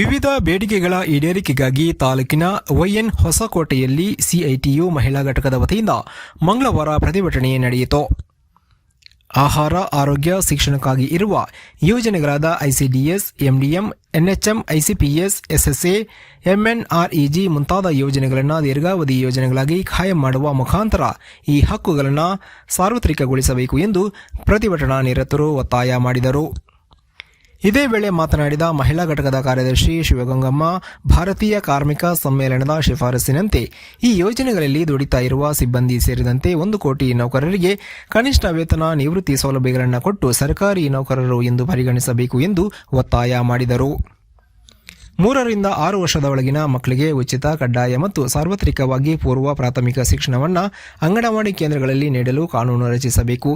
ವಿವಿಧ ಬೇಡಿಕೆಗಳ ಈಡೇರಿಕೆಗಾಗಿ ತಾಲೂಕಿನ ವೈಎನ್ ಹೊಸಕೋಟೆಯಲ್ಲಿ ಸಿಐಟಿಯು ಮಹಿಳಾ ಘಟಕದ ವತಿಯಿಂದ ಮಂಗಳವಾರ ಪ್ರತಿಭಟನೆ ನಡೆಯಿತು. ಆಹಾರ, ಆರೋಗ್ಯ, ಶಿಕ್ಷಣಕ್ಕಾಗಿ ಇರುವ ಯೋಜನೆಗಳಾದ ಐಸಿಡಿಎಸ್, ಎಂಡಿಎಂ, ಎನ್ಎಚ್ಎಂ, ಐಸಿಪಿಎಸ್, ಎಸ್ಎಸ್ಎ, ಎಂಎನ್ಆರ್ಇಜಿ ಮುಂತಾದ ಯೋಜನೆಗಳನ್ನು ದೀರ್ಘಾವಧಿ ಯೋಜನೆಗಳಾಗಿ ಖಾಯಂ ಮಾಡುವ ಮುಖಾಂತರ ಈ ಹಕ್ಕುಗಳನ್ನು ಸಾರ್ವತ್ರಿಕಗೊಳಿಸಬೇಕು ಎಂದು ಪ್ರತಿಭಟನಾ ನಿರತರು ಒತ್ತಾಯ ಮಾಡಿದರು. ಇದೇ ವೇಳೆ ಮಾತನಾಡಿದ ಮಹಿಳಾ ಘಟಕದ ಕಾರ್ಯದರ್ಶಿ ಶಿವಗಂಗಮ್ಮ, ಭಾರತೀಯ ಕಾರ್ಮಿಕ ಸಮ್ಮೇಳನದ ಶಿಫಾರಸಿನಂತೆ ಈ ಯೋಜನೆಗಳಲ್ಲಿ ದುಡಿತಾ ಇರುವ ಸಿಬ್ಬಂದಿ ಸೇರಿದಂತೆ 1 ಕೋಟಿ ನೌಕರರಿಗೆ ಕನಿಷ್ಠ ವೇತನ, ನಿವೃತ್ತಿ ಸೌಲಭ್ಯಗಳನ್ನು ಕೊಟ್ಟು ಸರ್ಕಾರಿ ನೌಕರರು ಎಂದು ಪರಿಗಣಿಸಬೇಕು ಎಂದು ಒತ್ತಾಯ ಮಾಡಿದರು. 3 ರಿಂದ 6 ವರ್ಷದ ಒಳಗಿನ ಮಕ್ಕಳಿಗೆ ಉಚಿತ, ಕಡ್ಡಾಯ ಮತ್ತು ಸಾರ್ವತ್ರಿಕವಾಗಿ ಪೂರ್ವ ಪ್ರಾಥಮಿಕ ಶಿಕ್ಷಣವನ್ನು ಅಂಗನವಾಡಿ ಕೇಂದ್ರಗಳಲ್ಲಿ ನೀಡಲು ಕಾನೂನು ರಚಿಸಬೇಕು.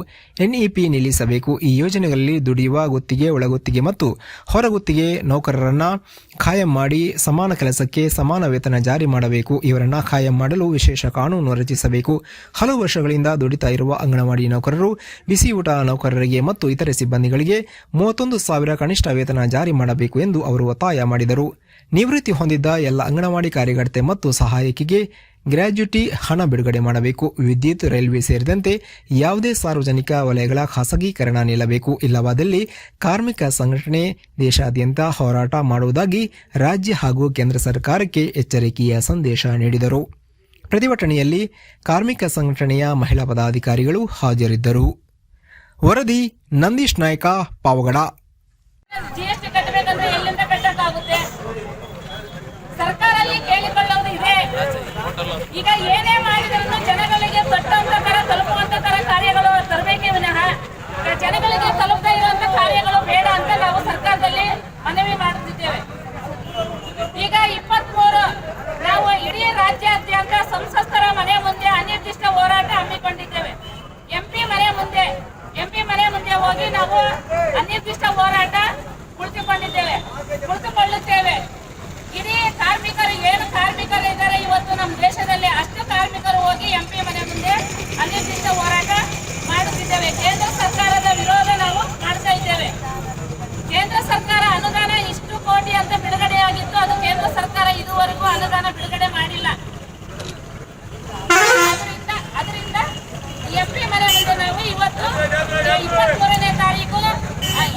ಎನ್ಇಪಿ ನಿಲ್ಲಿಸಬೇಕು. ಈ ಯೋಜನೆಗಳಲ್ಲಿ ದುಡಿಯುವ ಗುತ್ತಿಗೆ, ಒಳಗುತ್ತಿಗೆ ಮತ್ತು ಹೊರಗುತ್ತಿಗೆ ನೌಕರರನ್ನು ಖಾಯಂ ಮಾಡಿ ಸಮಾನ ಕೆಲಸಕ್ಕೆ ಸಮಾನ ವೇತನ ಜಾರಿ ಮಾಡಬೇಕು. ಇವರನ್ನು ಖಾಯಂ ಮಾಡಲು ವಿಶೇಷ ಕಾನೂನು ರಚಿಸಬೇಕು. ಹಲವು ವರ್ಷಗಳಿಂದ ದುಡಿತಾ ಇರುವ ಅಂಗನವಾಡಿ ನೌಕರರು, ಬಿಸಿ ಊಟ ನೌಕರರಿಗೆ ಮತ್ತು ಇತರೆ ಸಿಬ್ಬಂದಿಗಳಿಗೆ 31,000 ಕನಿಷ್ಠ ವೇತನ ಜಾರಿ ಮಾಡಬೇಕು ಎಂದು ಅವರು ಒತ್ತಾಯ ಮಾಡಿದರು. ನಿವೃತ್ತಿ ಹೊಂದಿದ್ದ ಎಲ್ಲ ಅಂಗನವಾಡಿ ಕಾರ್ಯಕರ್ತೆ ಮತ್ತು ಸಹಾಯಕಿಗೆ ಗ್ರ್ಯಾಚ್ಯುಟಿ ಹಣ ಬಿಡುಗಡೆ ಮಾಡಬೇಕು. ವಿದ್ಯುತ್, ರೈಲ್ವೆ ಸೇರಿದಂತೆ ಯಾವುದೇ ಸಾರ್ವಜನಿಕ ವಲಯಗಳ ಖಾಸಗೀಕರಣ ನಿಲ್ಲಬೇಕು. ಇಲ್ಲವಾದಲ್ಲಿ ಕಾರ್ಮಿಕ ಸಂಘಟನೆ ದೇಶಾದ್ಯಂತ ಹೋರಾಟ ಮಾಡುವುದಾಗಿ ರಾಜ್ಯ ಹಾಗೂ ಕೇಂದ್ರ ಸರ್ಕಾರಕ್ಕೆ ಎಚ್ಚರಿಕೆಯ ಸಂದೇಶ ನೀಡಿದರು. ಪ್ರತಿಭಟನೆಯಲ್ಲಿ ಕಾರ್ಮಿಕ ಸಂಘಟನೆಯ ಮಹಿಳಾ ಪದಾಧಿಕಾರಿಗಳು ಹಾಜರಿದ್ದರು. ವರದಿ ನಂದೀಶ್ ನಾಯ್ಕ, ಪಾವಗಡ. ಸರ್ಕಾರಲ್ಲಿ ಕೇಳಿಕೊಳ್ಳುವುದು ಇದೆ. ಈಗ ಏನೇ ಮಾಡಿದ್ರು ಜನಗಳಿಗೆ ತೊಟ್ಟಂತ ತರ ತಲುಪುವಂತ ತರ ಕಾರ್ಯಗಳು ತರಬೇಕೇ ವಿನಃ ಜನಗಳಿಗೆ ತಲುಪದೇ ಇರುವಂತ ಕಾರ್ಯಗಳು ಬೇಡ ಅಂತ ನಾವು ಸರ್ಕಾರದಲ್ಲಿ ಮನವಿ ಮಾಡುತ್ತಿದ್ದೇವೆ. ಈಗ 23 ನಾವು ಇಡೀ ರಾಜ್ಯಾದ್ಯಂತ ಸಂಸತ್ತರ ಮನೆ ಮುಂದೆ ಅನಿರ್ದಿಷ್ಟ ಹೋರಾಟ ಹಮ್ಮಿಕೊಂಡಿದ್ದೇವೆ. ಎಂಪಿ ಮನೆ ಮುಂದೆ ಹೋಗಿ ನಾವು ಅನಿರ್ದಿಷ್ಟ ಹೋರಾಟ ಕುಳಿತುಕೊಳ್ಳುತ್ತೇವೆ. ಇಡೀ ಕಾರ್ಮಿಕರು ಏನು ಕಾರ್ಮಿಕರು ಇದ್ದಾರೆ ಇವತ್ತು ನಮ್ಮ ದೇಶದಲ್ಲಿ, ಅಷ್ಟು ಕಾರ್ಮಿಕರು ಹೋಗಿ ಎಂಪಿ ಮನೆ ಮುಂದೆ ಅನಿರ್ದಿಷ್ಟ ಹೋರಾಟ ಮಾಡುತ್ತಿದ್ದೇವೆ. ಕೇಂದ್ರ ಸರ್ಕಾರದ ವಿರೋಧ ನಾವು ಮಾಡ್ತಾ ಇದ್ದೇವೆ. ಕೇಂದ್ರ ಸರ್ಕಾರ ಅನುದಾನ ಇಷ್ಟು ಕೋಟಿ ಅಂತ ಬಿಡುಗಡೆಯಾಗಿತ್ತು, ಅದು ಕೇಂದ್ರ ಸರ್ಕಾರ ಇದುವರೆಗೂ ಅನುದಾನ ಬಿಡುಗಡೆ ಮಾಡಿಲ್ಲ. ಅದರಿಂದ ಎಂಪಿ ಮನೆ ಮುಂದೆ ನಾವು ಇವತ್ತು 23ನೇ ತಾರೀಕು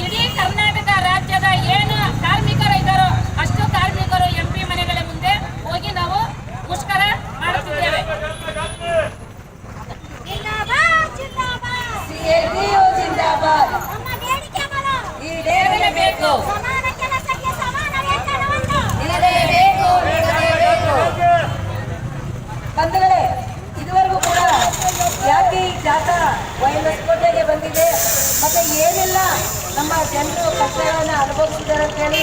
ಇಡೀ ಕರ್ನಾಟಕ ರಾಜ್ಯದ ಏನು ಕಾರ್ಮಿಕರು ಇದ್ದಾರೋ ಅಷ್ಟು ಕಾರ್ಮಿಕರು ಎಂಪಿ ಮನೆಗಳ ಮುಂದೆ ಹೋಗಿ ನಾವು ಮುಷ್ಕರ ಮಾಡುತ್ತಿದ್ದೇವೆ. ಈಡೇರಲೇಬೇಕು. ಬಂಧುಗಳೇ, ಇದುವರೆಗೂ ಕೂಡ ಯಾಕೆ ಈ ಜಾಥಾ ಹೊಸಕೋಟೆಗೆ ಬಂದಿದೆ ಮತ್ತೆ ಏನೆಲ್ಲ ನಮ್ಮ ಜನರು ಕಷ್ಟಗಳನ್ನು ಅನುಭವಿಸಿದ್ದಾರೆ ಅಂತ ಹೇಳಿ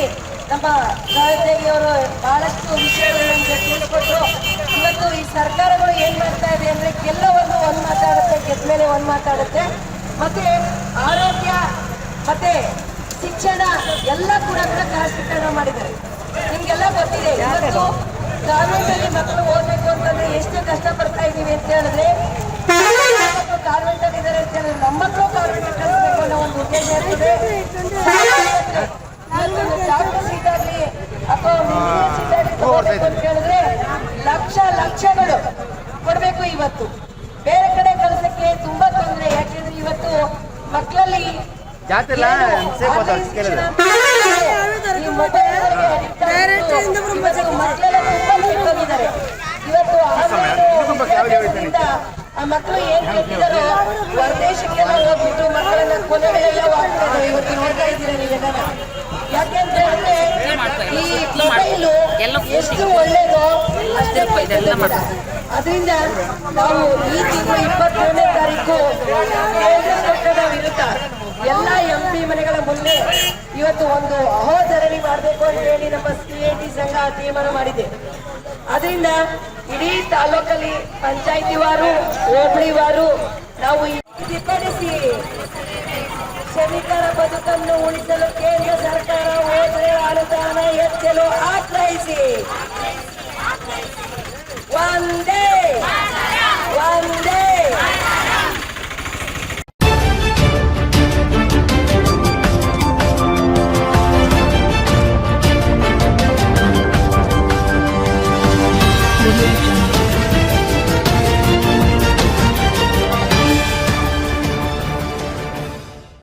ನಮ್ಮ ಸಹೋದ್ಯೋಗಿಯವರು ಬಹಳಷ್ಟು ವಿಷಯಗಳನ್ನು ತಿಳಿದುಕೊಟ್ಟು, ಇವತ್ತು ಈ ಸರ್ಕಾರಗಳು ಏನ್ ಮಾಡ್ತಾ ಇದೆ ಅಂದ್ರೆ ಕೆಲವೊಂದು ಒಂದು ಮಾತಾಡುತ್ತೆ, ಗೆದ್ದ ಮೇಲೆ ಒಂದು ಮಾತಾಡುತ್ತೆ. ಮತ್ತೆ ಆರೋಗ್ಯ ಮತ್ತೆ ಶಿಕ್ಷಣ ಎಲ್ಲ ಕೂಡ ಖಾಸಗೀಕರಣ ಮಾಡಿದ್ದಾರೆ. ನಿಮ್ಗೆಲ್ಲ ಗೊತ್ತಿದೆ, ಇವತ್ತು ಕಾನ್ವೆಂಟಲ್ಲಿ ಮಕ್ಕಳು ಓದಬೇಕು ಅಂತಂದ್ರೆ ಎಷ್ಟು ಕಷ್ಟ ಪಡ್ತಾ ಇದೀವಿ ಅಂತ ಹೇಳಿದ್ರೆ, ಕಾನ್ವೆಂಟಲ್ಲಿ ಇದ್ದಾರೆ ಅಂತ ಹೇಳಿದ್ರೆ ನಮ್ಮ ಮಕ್ಕಳು ಕಾನ್ವೆಂಟ್ ಕಲಿಸಬೇಕು ಅನ್ನೋ ಒಂದು ಉದ್ದೇಶ ಇರ್ತದೆ. ಡಾಕ್ಟರ್ ಸೀಟ್ ಆಗಲಿ ಅಥವಾ ಒಂದು ಇಂಜಿನಿಯರ್ ಸೀಟ್ ಆಗಲಿ ತಗೋಬೇಕು ಅಂತ ಹೇಳಿದ್ರೆ ಲಕ್ಷಗಳು ಕೊಡಬೇಕು. ಇವತ್ತು ಬೇರೆ ಕಡೆ ಕಳಿಸಕ್ಕೆ ತುಂಬಾ ತೊಂದರೆ. ಯಾಕೆಂದ್ರೆ ಇವತ್ತು ಮಕ್ಕಳಲ್ಲಿ ಇವತ್ತು ಆ ಮಕ್ಕಳು ಏನ್ ಕೇಳ್ತಿದಾರೋ ಹೊರದೇಶಕ್ಕೆಲ್ಲ ಹೋಗ್ಬಿಟ್ಟು ಮಕ್ಕಳನ್ನ ಕೊನೆಗಳೆಲ್ಲ ಆಗ್ತದೆ. ಇವತ್ತು ನೋಡ್ತಾ ಇದ್ದೀರಾ ನೀವೆಲ್ಲ. ಯಾಕೆಂತ ಹೇಳಿದ್ರೆ ಈ ಮೊಬೈಲು ಎಷ್ಟು ಒಳ್ಳೇದೋ ಅದರಿಂದ ನಾವು ಈ ತಿಂಗಳು 23ನೇ ತಾರೀಕು ಕೇಂದ್ರ ಸರ್ಕಾರದ ವಿರುದ್ಧ ಎಲ್ಲ ಎಂಪಿ ಮನೆಗಳ ಮುಂದೆ ಇವತ್ತು ಒಂದು ಅಹೋಧರಣಿ ಮಾಡಬೇಕು ಅಂತ ಹೇಳಿ ನಮ್ಮ ಸಿಐಟಿ ಸಂಘ ತೀರ್ಮಾನ ಮಾಡಿದೆ. ಅದರಿಂದ ಇಡೀ ತಾಲೂಕಲ್ಲಿ ಪಂಚಾಯಿತಿವಾರು, ಹೋಬಳಿವಾರು ನಾವು ವಿಪಡಿಸಿ ಶ್ರಮಿಕರ ಬದುಕನ್ನು ಉಳಿಸಲು ಕೇಂದ್ರ ಸರ್ಕಾರ ಹೋದರೆ ಅನುದಾನ